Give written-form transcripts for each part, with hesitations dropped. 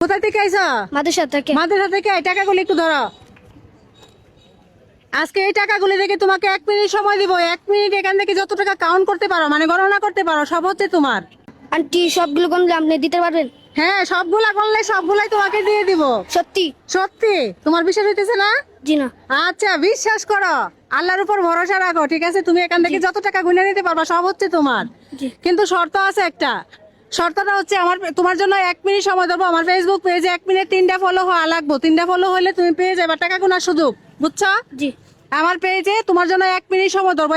কোথা থেকে আইছো? মাদ্রাসা থেকে। মাদ্রাসা থেকে। এই টাকাগুলো একটু ধরো। আজকে এই টাকাগুলো থেকে তোমাকে 1 মিনিট সময় দিব। 1 মিনিট এখান থেকে যত টাকা কাউন্ট করতে পারো, মানে গণনা করতে পারো, সব হচ্ছে তোমার। আন্টি সবগুলো গণলে আপনি দিতে পারবেন? হ্যাঁ, সবগুলা করলে সবগুলাই তোমাকে দিয়ে দিব। সত্যি? সত্যি? তোমার বিশ্বাস হইতেছে না? জি না। আচ্ছা, বিশ্বাস করো, আল্লাহর উপর ভরসা রাখো, ঠিক আছে? তুমি এখান থেকে যত টাকা গুনে নিতে পারবা সব হচ্ছে তোমার। জি। কিন্তু শর্ত আছে একটা। শর্তটা হচ্ছে তোমার জন্য 1 মিনিট সময় দেবো। আমার ফেসবুক পেজে 1 মিনিট 3টা ফলো হওয়া লাগবে। 3টা ফলো হলে তুমি পেয়ে যাবে টাকা গোনার সুযোগ, বুঝছো? জি। আমার পেজে তোমার জন্য 1 মিনিট সময় দেবো।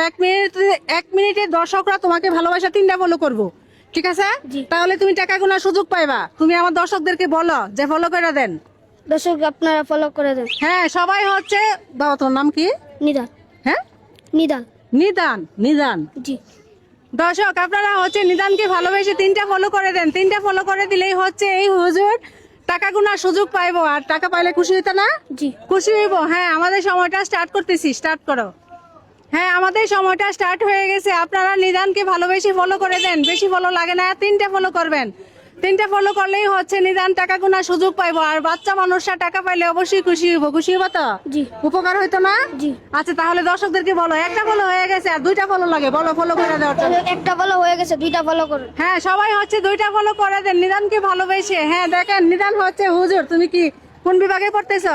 1 মিনিটে দর্শকরা তোমাকে ভালোবাসা 3টা ফলো করবো, ঠিক আছে? জি। তাহলে তুমি টাকা গোনার সুযোগ পাইবা। তুমি আমার দর্শকদেরকে বলো যে ফলো করে দেন। দর্শক আপনারা ফলো করে দেন। হ্যাঁ, সবাই হচ্ছে। বাবা, তোর নাম কি? নিদান। হ্যাঁ, নিদান। নিদান। নিদান। জি। দর্শক, আপনারা হচ্ছে নিদানকে ভালোবেসে 3টা ফলো করে দেন। 3টা ফলো করে দিলেই হচ্ছে এই হুজুর টাকা গুনার সুযোগ পাইবো। আর টাকা পাইলে খুশি হইতে না? জি। খুশি হইব। হ্যাঁ, আমাদের সময়টা স্টার্ট করতেছি। স্টার্ট করো। হ্যাঁ, আমাদের সময়টা স্টার্ট হয়ে গেছে। আপনারা নিদানকে ভালোবেসে ফলো করে দেন। বেশি ফলো লাগে না, 3টা ফলো করবেন। 3টা ফলো করলেই হচ্ছে নিদান টাকা গুনার সুযোগ পাইবো। আর বাচ্চা মানুষরা টাকা পাইলে অবশ্যই খুশি হইব। খুশি হইব তো? জি। উপকার হইতো না? জি। আচ্ছা, তাহলে দর্শকদেরকে বলো, একটা ফলো হয়ে গেছে আর 2টা ফলো লাগে, বলো ফলো করে দেওয়ার জন্য। একটা ফলো হয়ে গেছে, 2টা ফলো করুন। হ্যাঁ, সবাই হচ্ছে 2টা ফলো করে দেন নিদানকে ভালোবেসে। হ্যাঁ, দেখেন, নিদান হচ্ছে হুজুর। তুমি কি কোন বিভাগে পড়তেছ?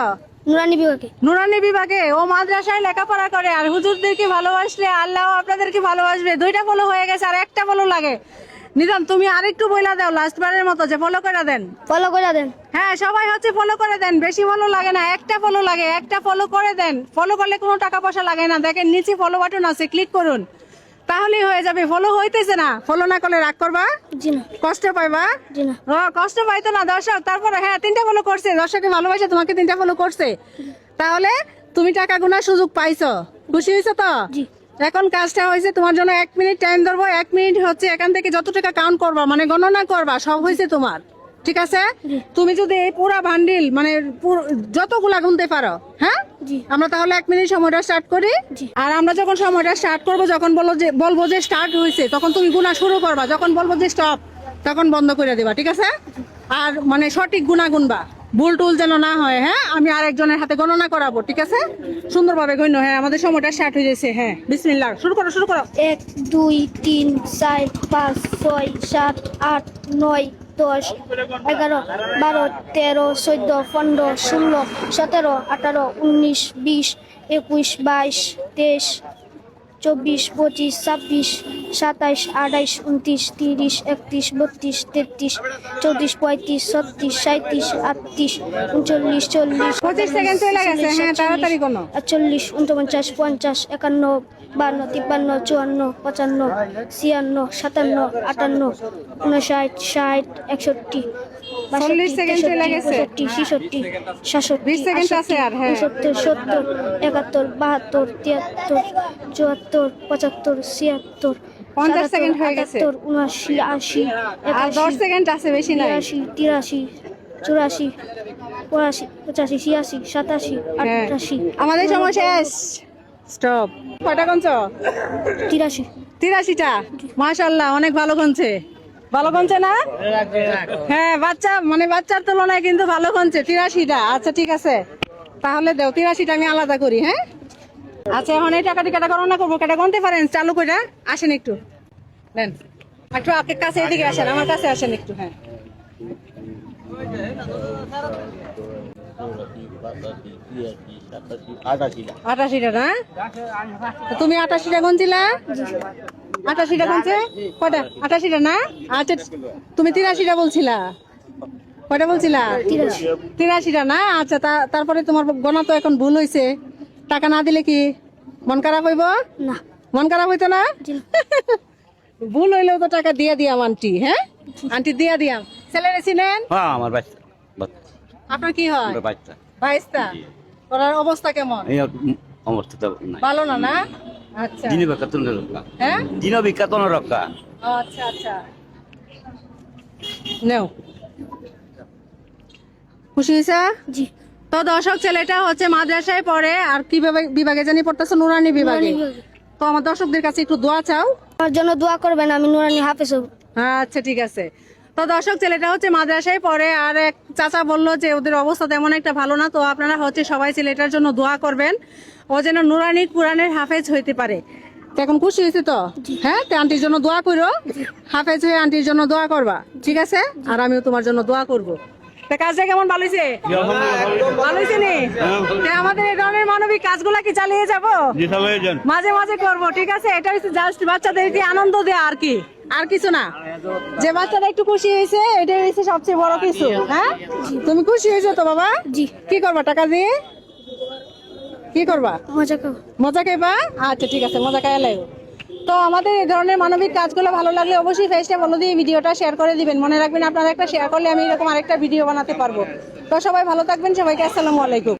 নুরানি বিভাগে। নুরানি বিভাগে। ও মাদ্রাসায় লেখাপড়া করে। আর হুজুরদেরকে ভালোবাসলে আল্লাহ আপনাদেরকে ভালোবাসবে। 2টা ফলো হয়ে গেছে আর একটা ফলো লাগে। নিদান, তুমি আরেকটু বইলা দাও লাস্ট বারের মতো যে ফলো করে দেন। ফলো করে দেন। হ্যাঁ, সবাই হচ্ছে ফলো করে দেন। বেশি ফলো লাগে না, একটা ফলো লাগে। একটা ফলো করে দেন। ফলো করলে কোনো টাকা পয়সা লাগে না। দেখেন নিচে ফলো বাটন আছে, ক্লিক করুন, তাহলেই হয়ে যাবে। ফলো হইতেছে না, ফলো না করলে রাগ করবা? জি না। কষ্ট পাইবা? জি না। কষ্ট পাইতো না দর্শক। তারপরে হ্যাঁ, 3টা ফলো করছে। দর্শকের ভালোবাসা তোমাকে 3টা ফলো করছে। তাহলে তুমি টাকা গোনার সুযোগ পাইছো। খুশি হয়েছো তো? জি। এখন কাজটা হয়েছে তোমার জন্য 1 মিনিট টাইম ধরবো। 1 মিনিট হচ্ছে এখান থেকে যত টাকা কাউন্ট করবা, মানে গণনা করবা, সব হয়েছে তোমার, ঠিক আছে? জি। তুমি যদি এই পুরা বান্ডিল মানে যতগুলা গুনতে পারো, হ্যাঁ, জি। আমরা তাহলে 1 মিনিট সময়টা স্টার্ট করি। জি। আর আমরা যখন সময়টা স্টার্ট করবো, যখন বলবো যে স্টার্ট হয়েছে, তখন তুমি গুনা শুরু করবা। যখন বলবো যে স্টপ, তখন বন্ধ করে দিবা, ঠিক আছে? আর মানে সঠিক গুনা গুনবা, ভুল টুল যেন না হয়। হ্যাঁ, আমি আরেকজনের হাতে গণনা করাবো, ঠিক আছে? সুন্দরভাবে গণ্য। হ্যাঁ, আমাদের সময়টা স্টার্ট হয়ে গেছে। হ্যাঁ, বিসমিল্লাহ, শুরু করো, শুরু করো। 1 2 3 4 5 6 7 8 9 10 11 12 13 14 15 16 17 18 19 20 21 22 23 24 25 26 27 28 29 30 31 32 33 34 35 36 37 38 39 40 25 সেকেন্ড চলে গেছে। হ্যাঁ, তাড়াতাড়ি কোনো। 40 49 50 51 52 53 54 55 56 57 58 60 61 40 সেকেন্ড চলে গেছে। 66 67 20 সেকেন্ড আছে আর। হ্যাঁ, 70 70 71 72 73 74 75 76 50 সেকেন্ড হয়ে গেছে। 79 80 আর 10 সেকেন্ড আছে, বেশি নাই। 83 84 85 85 86 87 হ্যাঁ, 88 আমাদের সময় শেষ। স্টপ। কয়টা গুনছ? 83 83টা। মাশাআল্লাহ, অনেক ভালো গুনছে। ভালো গুনছে না? হ্যাঁ, বাচ্চার তুলনায় কিন্তু ভালো গুনছে। 83টা। আচ্ছা, ঠিক আছে, তাহলে দাও 83টা আমি আলাদা করি। হ্যাঁ, আচ্ছা, এখন এই টাকা দিয়ে গণনা করবো। কেটা গুনতে পারেন? চালু করে আসেন একটু। নেন একটু আপনার কাছে, এদিকে আসেন, আমার কাছে আসেন একটু। হ্যাঁ, 88টা না? তুমি 88টা গুনছিলা? 88টা গুনছে? কয়টা? 88টা না? আচ্ছা, তুমি 83টা বলছিলা। কয়টা বলছিলা? 83টা না? আচ্ছা, তারপরে তোমার গণা তো এখন ভুল হয়েছে। টাকা না দিলে কি মন খারাপ হইব? না। মন খারাপ হইতো না? ভুল হইলেও তো টাকা দিয়ে দিয়াম আন্টি। হ্যাঁ, আন্টি দিয়ে দিয়াম। ছেলেরে চিনেন? হ্যাঁ, আমার বাচ্চা। আপনার কি হয়? আমার বাচ্চা। ভাইস্তা। ওনার অবস্থা কেমন? এই অবস্থা তো নাই। ভালো না? না? আচ্ছা। দিনে বেকাতন রক্ষা। হ্যাঁ, দিনে বেকাতন রক্ষা। আচ্ছা আচ্ছা, নেও। খুশি হয়েছে? জি। তো দর্শক, ছেলেটা হচ্ছে মাদ্রাসায় পড়ে। আর কি বিভাগে জানি পড়তেছে? নুরানি বিভাগে। তো আমার দর্শকদের কাছে একটু দোয়া চাও। আমার জন্য দোয়া করবেন, আমি নুরানি হাফেজ হব। আচ্ছা, ঠিক আছে। তো দর্শক, ছেলেটা হচ্ছে মাদ্রাসায় পড়ে, আর এক চাচা বললো যে ওদের অবস্থা তেমন একটা ভালো না। তো আপনারা হচ্ছে সবাই ছেলেটার জন্য দোয়া করবেন, ও যেন নুরানি কোরআনের হাফেজ হইতে পারে। তো এখন খুশি হয়েছে তো? হ্যাঁ, তো আন্টির জন্য দোয়া করো, হাফেজ হয়ে আন্টির জন্য দোয়া করবা, ঠিক আছে? আর আমিও তোমার জন্য দোয়া করবো। তা কাজটা কেমন, ভালো হয়েছে? ভালো হয়েছে নি? তা আমাদের এই ধরনের মানবিক কাজগুলা কি চালিয়ে যাবো? মাঝে মাঝে করবো, ঠিক আছে? এটা হচ্ছে জাস্ট বাচ্চাদেরকে আনন্দ দেয়া, আর কি, আর কিছু না। যে বাচ্চাটা একটু খুশি হয়েছে, এটাই হচ্ছে সবচেয়ে বড় কিছু। হ্যাঁ, তুমি খুশি হয়েছো তো বাবা? জি। কি করবা টাকা দিয়ে? কি করবা? মজা করো। মজা খাইবা? আচ্ছা ঠিক আছে, মজা খাইয়া লাগো। তো আমাদের এই ধরনের মানবিক কাজগুলো ভালো লাগলে অবশ্যই ফেসটা বলে দিয়ে ভিডিওটা শেয়ার করে দিবেন। মনে রাখবেন, আপনারা একটা শেয়ার করলে আমি এরকম আরেকটা ভিডিও বানাতে পারবো। তো সবাই ভালো থাকবেন, সবাইকে আসসালামু আলাইকুম।